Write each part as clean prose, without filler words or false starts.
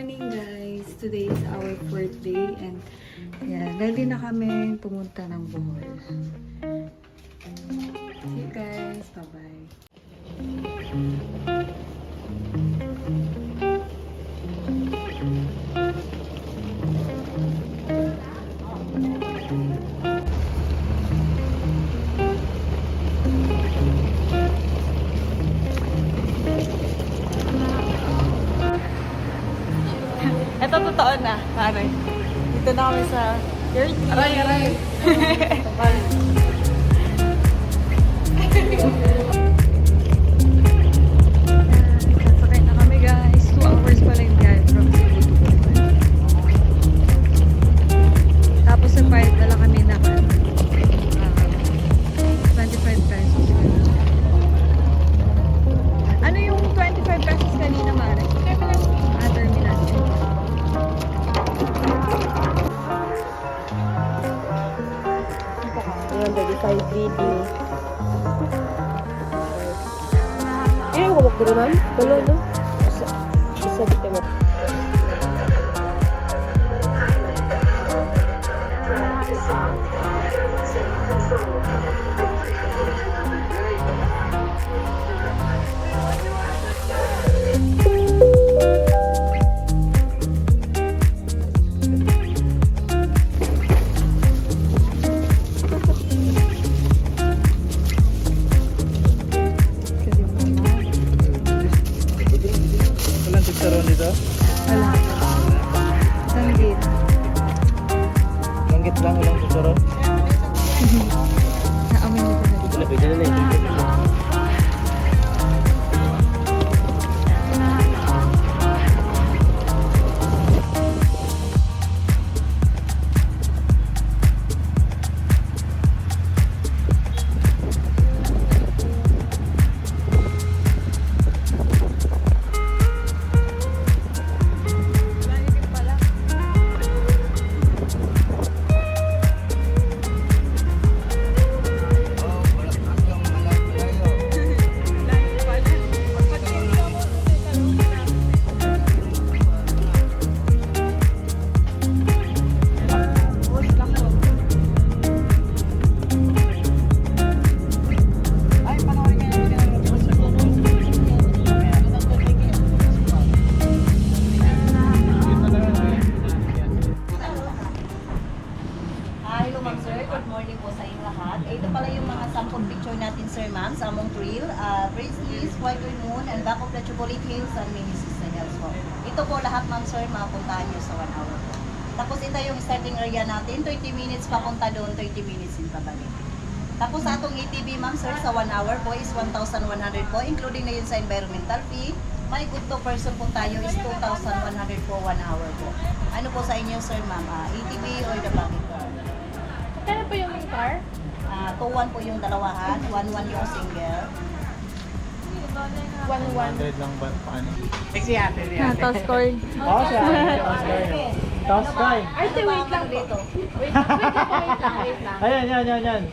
morning guys! Today is our 4th day and yeah, ready na kami pumunta ng Bohol. See you guys! Bye-bye! Ito totoo na, pare. Dito na kami sa dirty. Aray! Sasakay na kami guys. 2 hours pa lang guys from Cebu to Bohol. Tapos sa part dala kami na 25 pesos. Ano yung 25 pesos kanina, Mare? Terminal. Ayan, dali tayo 3D. Ayan, kumag ko naman. Dalo, no? Isa dito mo. Saron dito? Wala. Sanggit. Langgit lang, walang saron. Naamoy niyo pa na dito. Lapit na lang. Hello ma'am sir, good morning po sa inyong lahat. Ito pala yung mga sample picture natin sir ma'am sa among trail. Race East, White Moon, and back of the Chocolate Hills and Mini Sister Hills po. Ito po lahat ma'am sir, mapuntahan nyo sa 1 hour po. Tapos ito yung starting area natin, 30 minutes papunta doon, 30 minutes din pabalik. Tapos sa atong ATV ma'am sir, sa 1 hour po is 1,100 po, including na yun sa environmental fee. May good to person po tayo is 2,100 po 1 hour po. Ano po sa inyo sir ma'am, ATV or the bucket car? Kano po yung car? 2-1 po yung dalawahan, 1-1 yung single. 1-1. 100 lang ba? Paano? Toss cord. Oo, siya. Toss guy. Ay, wait lang dito. Wait lang. Ayan, yan.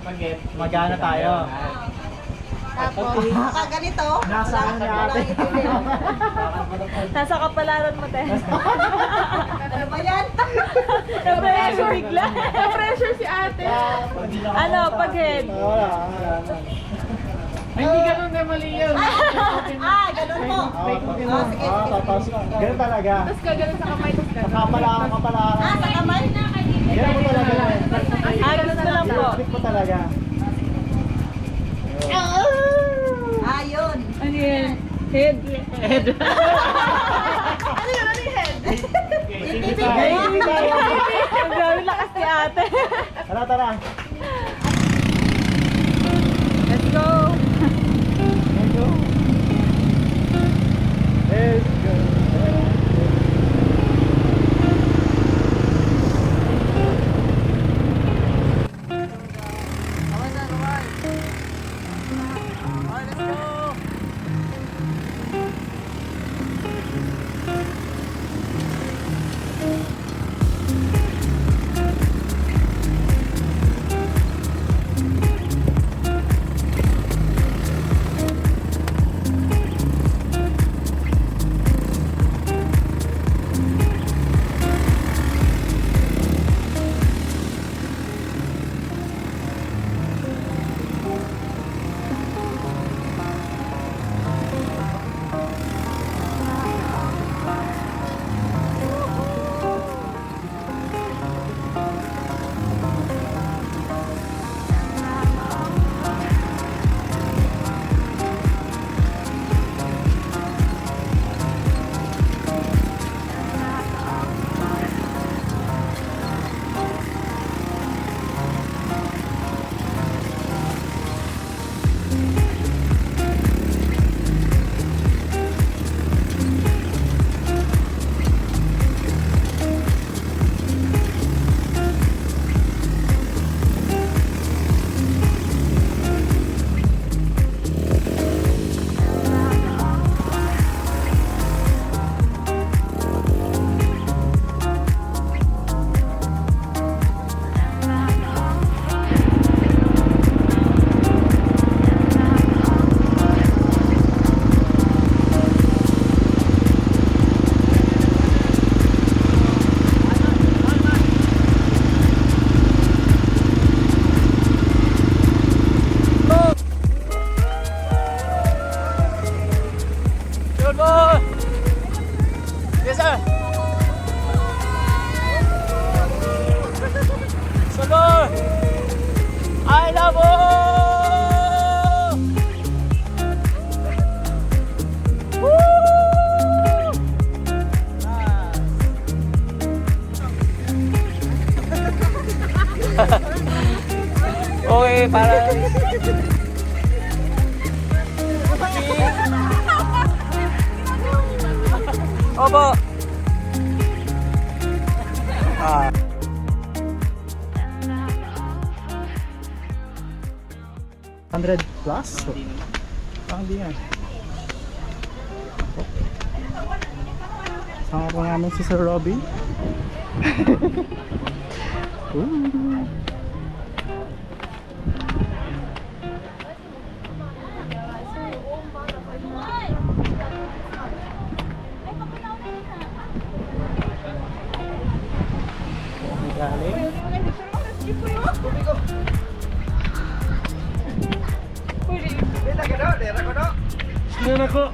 Pag-get. Magana tayo. Tapos, pag ganito, Nasaan ni ate? Nasa kapalaran mo, te. ano ba yan? Na-pressure bigla. Na-pressure si ate. Ano, pag-head. Wala. Hindi ganun na mali yun. Ganun po. Sige. Tapos, ganun talaga. Tapos gano'n sa kamay, tapos gano'n. Kapala. Sa kamay? Ganun mo talaga. Ganun na lang po. Click mo talaga. Yun. Ano yan? Head. Ano yung head? ATV tayo. Ang grabe lakas ni ate. Tara. Let's go. Let's go. sir! Sunod! I love you! Woo! Okay, para... Opo! Ah. $100 plus? Parang di yan. Sama po namin si Sir Robby. Ooh. Galing. Meron ako.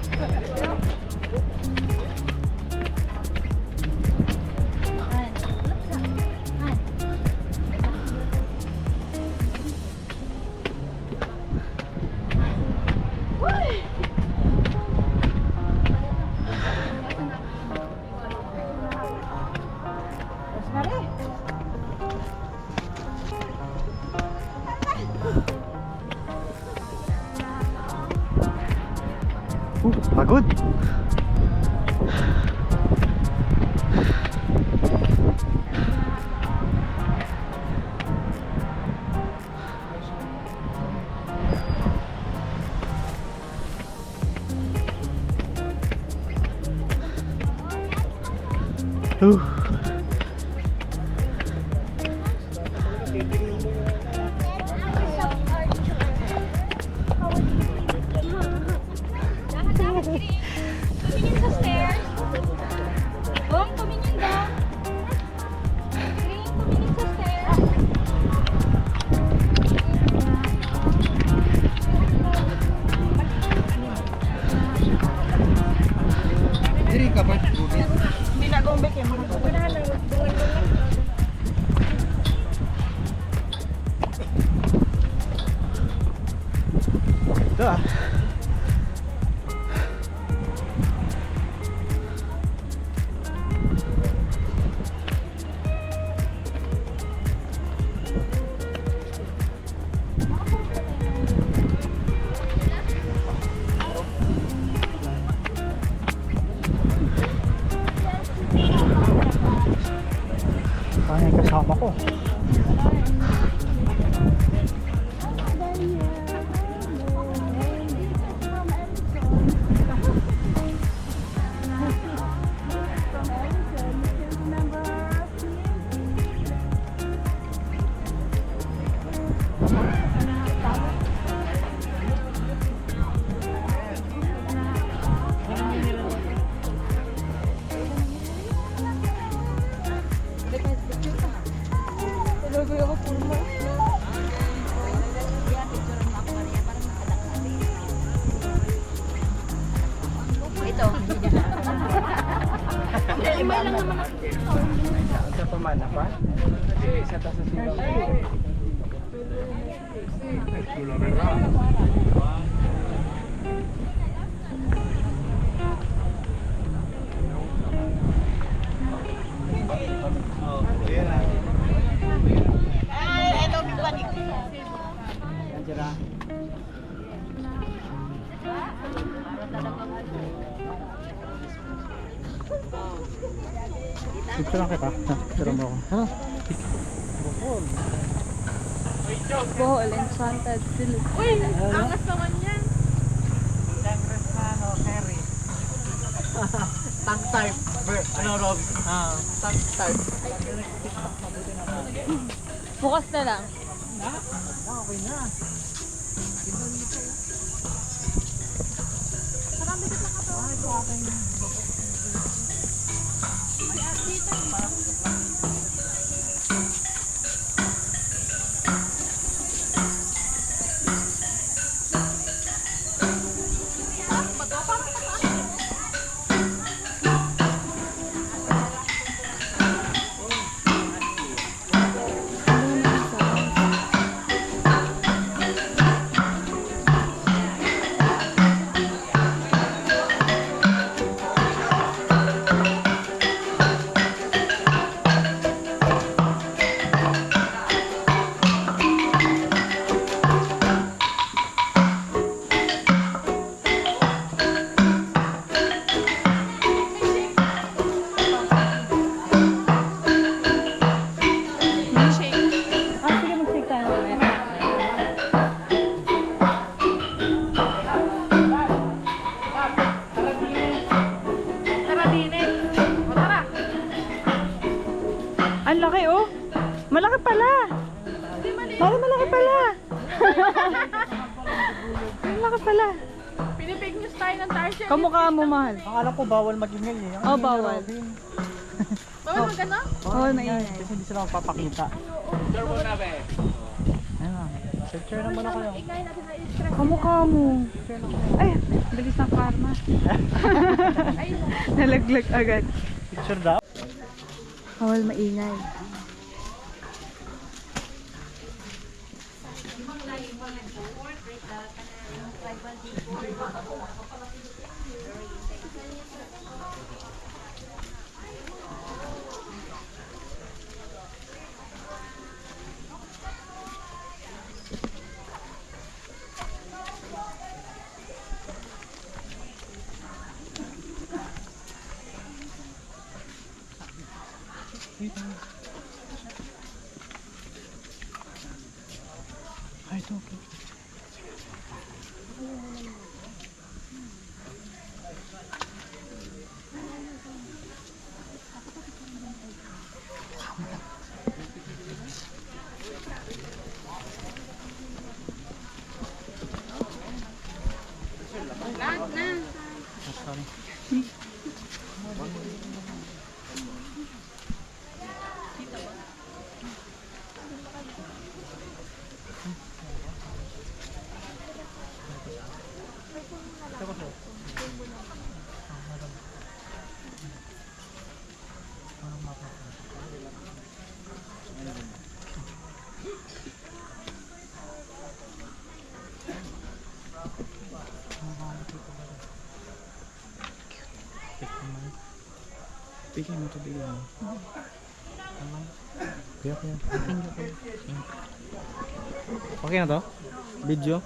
Pagod. Tumingin sa stairs. Bong, tumingin daw. Green, tumingin sa stairs. Diri ka ba? Hindi na gong beke mo. Ito ah. Parang yung kasama ko. Ito. Sa pamana pa? Sa taas sa sigaw. Ay, ito bigwan ito. Nandiyan na. Picture lang kita. Picture mo ako. Ha? Bohol, Enchanted Philippines. Uy, angas naman yan. Tank type. Ano, Rob? Tank type. Bukas na lang. Okay na. Ang laki oh. Malaki pala. Parang malaki pala. Malaki pala. Pinipig news tayo ng Tarzan. Kamukha mo, mahal. Ang alam ko bawal magingay eh. Oh, bawal. Bawal mag ano? Oo, maingay. Kasi hindi sila magpapakita. Ayun. Picture naman ako yung. Ingay natin na i-stress. Kamukha mo. Ay, bilis ng karma. Nalaglag agad. Picture daw. Bawal maingay. Ay, ito. Okay. Bigay mo ito, bigay mo. Kaya. Okay na to? Video?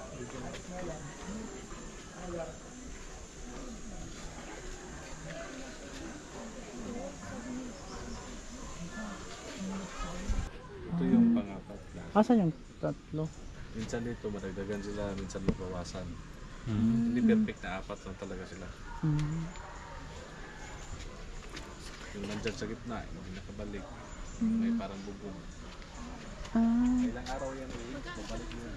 Ito yung pangapat na. Asan yung tatlo? Minsan dito madagdagan sila, minsan mabawasan. Hindi perfect na apat lang talaga sila. Yung nandyan sa gitna, hindi nakabalik. May parang bubong. Ilang araw yan babalik yun.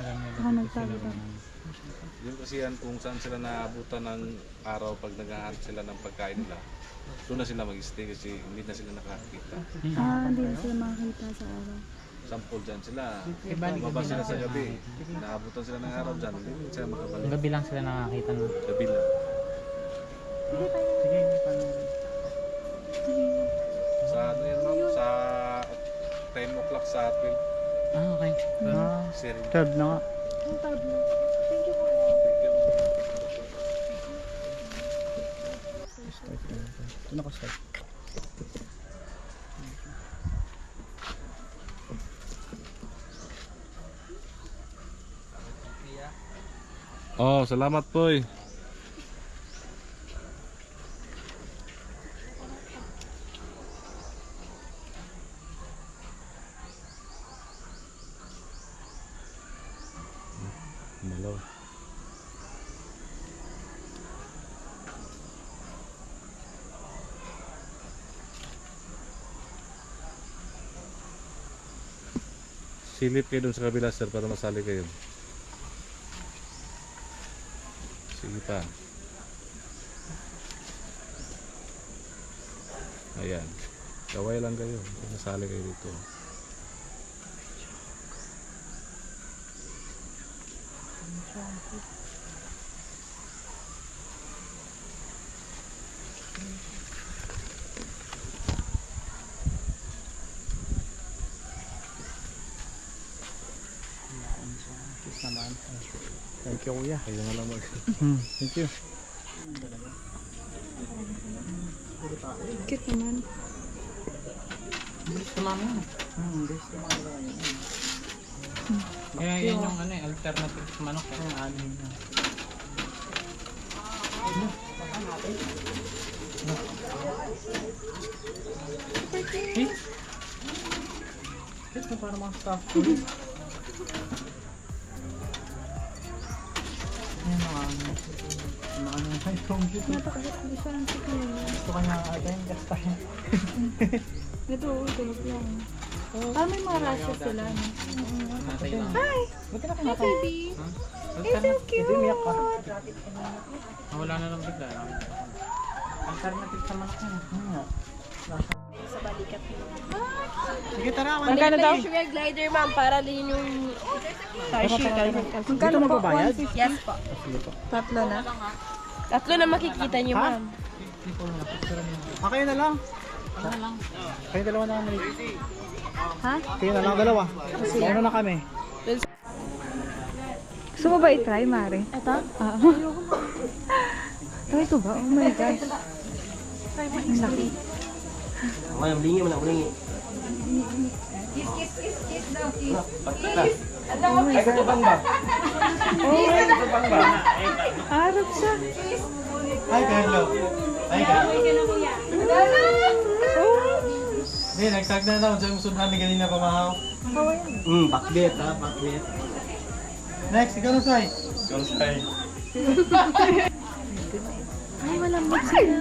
Baka nagsalita. Yun kasi yan kung saan sila naabutan ng araw pag naghahanap sila ng pagkain nila. Doon na sila mag-stay kasi hindi na sila nakakita. Hindi na sila makakita sa araw. Sample dyan sila, lumabas sila sa gabi. Naabutan sila ng araw dyan, hindi sila makabalik. Gabi lang sila nakakita no? Gabi lang. Sige, Sa ano yan ma'am? Sa 10 o'clock sa 12. okay. Siri. 12 na nga. Ito naka-start. Oh, salamat po. Malaw. Silip kayo dun sa kabila sir para masali kayo. Sige pa. Ayan. Kaway lang kayo. Masali kayo dito. Naman. Thank you, kuya. Kayo na lang mag. Thank you. Cute naman. Bilis tumama yun. Bilis tumama yun. Kaya yan yung ano, alternative sa manok. Yung anin na. Eh? Ito para mga staff ko. Ayan mga ano. Mga Ay, computer. Gusto lang si Kuya. Gusto ka niya atin, gasta niya. Ito, tulog lang. Parang may mga rashes sila. No? Hi! Buti na Hi, kinakain. baby! It's so cute! Hindi, umiyak ka. Wala na lang bigla. Alternative sa manok niya. Sa balikat mo. Sige, tara. Magkano daw? Sugar glider, ma'am, para din yung Magkano po? magbabayad? 150? Yes po. Tatlo na? Tatlo na makikita niyo, Ha? ma'am. Kayo na lang. Kayo dalawa na kami. Ha? Kayo na lang dalawa. Ano na kami? Gusto mo ba i-try, Mare? Ito? Try ko ba? Oh my gosh. Ang laki. May mlingi mo na mlingi. Oh my God. Arap siya. Hi, Carlo. Hi, Carlo. Hindi, nagtag na lang. Diyan musunhan ni ganina pamahaw. Pakbet ha, pakbet. Next, ikaw na, Sai. Ay, malambot sila.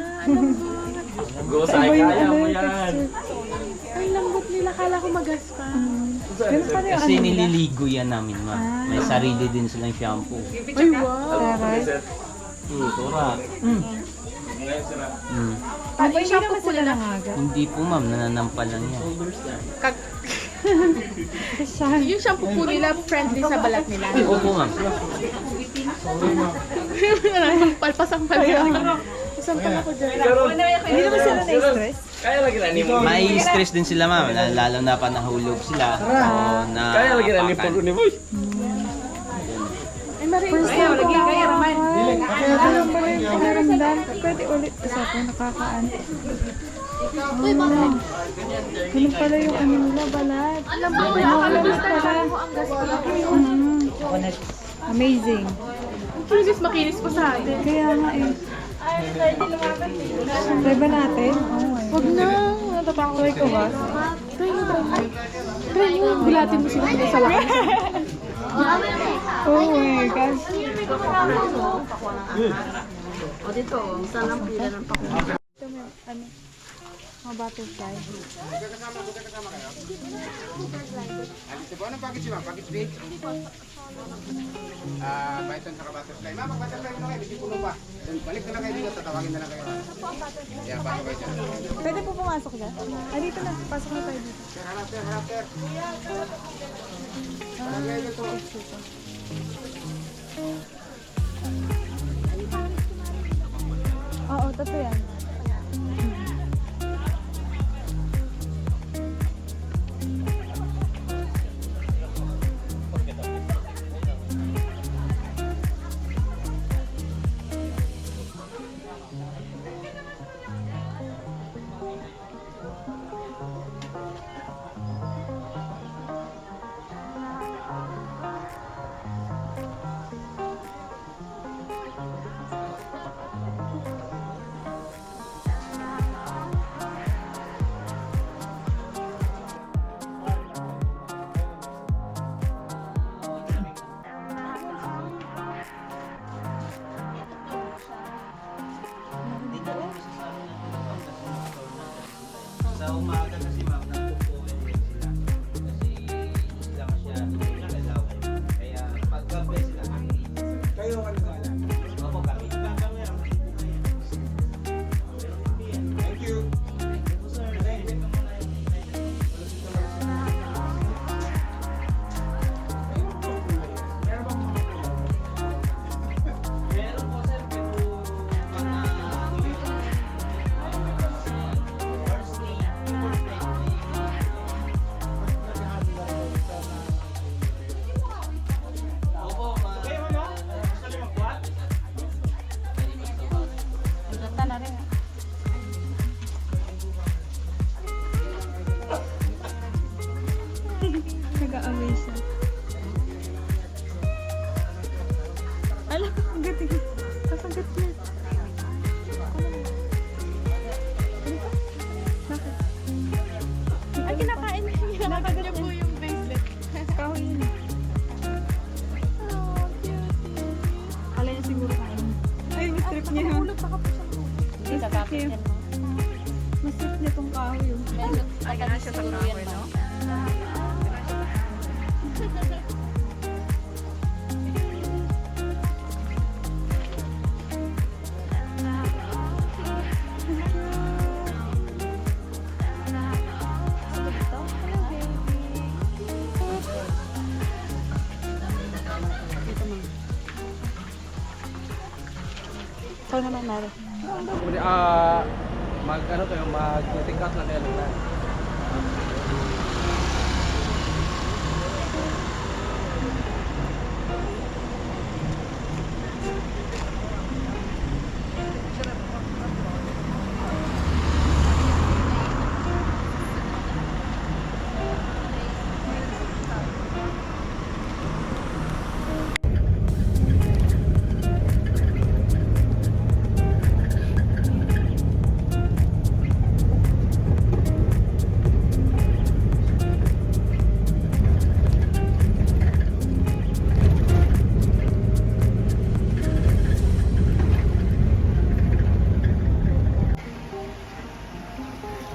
Go Sai, kaya mo yan. Ay, lambot nila. Kala ko magaspa. Ganun pala yung Kasi ano nila. nililigo yan namin ma. May sarili din silang shampoo. Ay, wow. Taray. Tura. Ay, hindi naman sila nangagat. Hindi po ma'am, nananampal lang yan. Yung shampoo po nila, friendly sa balat nila. Opo ma'am. Palpasang Sampal ako dyan. Hindi naman sila na-stress. May stress din sila ma'am, lalo na pa nahulog sila. O na apakan. Ay, Marie. Alam mo yung pinaramdam. Pwede ulit. Isa po nakakaano. Ganun pala yung ano nila, balat. Alam mo, pala. Amazing. Kinis, makinis pa sa atin. Kaya nga eh. Try ba natin? Huwag na. Natatakot. Try ko ba? Try mo. Try mo. Gulatin mo sila sa lakas. Oh my gosh. Ito may ano, mga butterfly. Python sa butterfly. Ma'am, butterfly mo na kayo, hindi puno pa. Balik na lang kayo dito, tatawagin na lang kayo. Yeah, bago kayo dyan. Pwede po pumasok dyan? Ah, dito na. Pasok na tayo dito. Sir, harap sir, harap sir. Lagay dito. Oo, totoo yan. Sa umaga kasi ma'am, nagpupuwi din sila. Kasi lang siya nagalaw. Kaya paggabi sila active. Kayo ang ano na. Opo kami. Thank you. Meron po sir, pero pag first day, Okay. Masarap nitong kahoy yun. Ay, siya sa kahoy, no? Ikaw naman, Mare. Mag-take out na kayo na.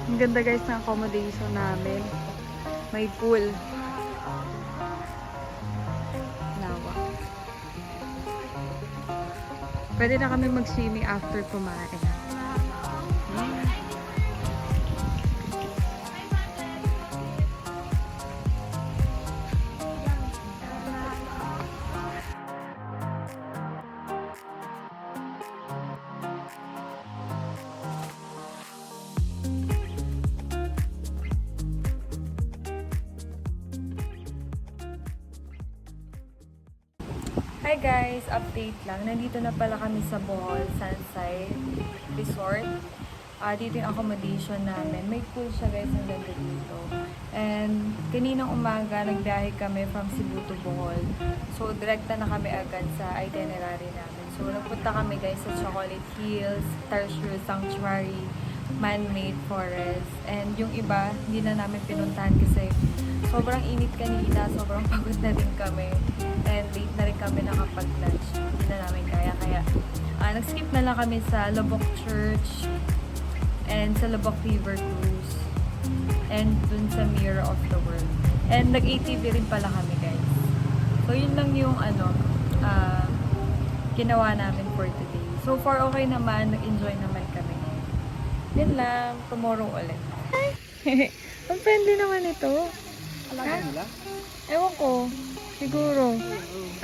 Ang ganda guys ng accommodation namin. May pool. Lawa. Pwede na kami mag-swimming after kumain. Hi guys! Update lang. Nandito na pala kami sa Bohol Sunside Resort. Dito yung accommodation namin. May pool siya guys, ang ganda dito. And kaninang umaga, nagbiyahe kami from Cebu to Bohol. So, direkta na kami agad sa itinerary namin. So, nagpunta kami guys sa Chocolate Hills, Tertiary Sanctuary, Man-Made Forest. And yung iba, hindi na namin pinuntahan kasi sobrang init kanina, sobrang pagod na din kami. And late na rin kami nakapag-lunch. Hindi na namin kaya. Kaya nag-skip na lang kami sa Lubbock Church and sa Lubbock River Cruise and dun sa Mirror of the World. And nag-ATV rin pala kami guys. So yun lang yung ginawa namin for today. So far okay naman, nag-enjoy naman kami. Yun lang, tomorrow ulit. Ang friendly naman ito. Alaga nila? Ewan ko. Siguro.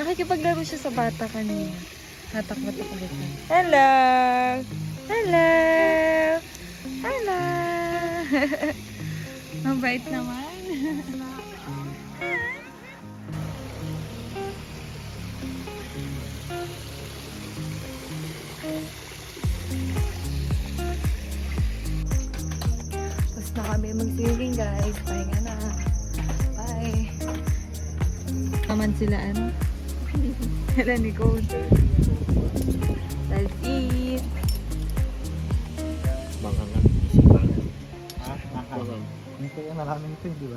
Nakikipaglaro siya sa bata kanina. Natakot ako dito. Hello! Hello! Hello! Mabait naman. Tapos na kami mag-swimming guys. Pahinga na. Bye! Naman sila ano? Sila ni Code. Let's eat! Baka nga isipan. Ha? Hindi kaya namin ito, di ba?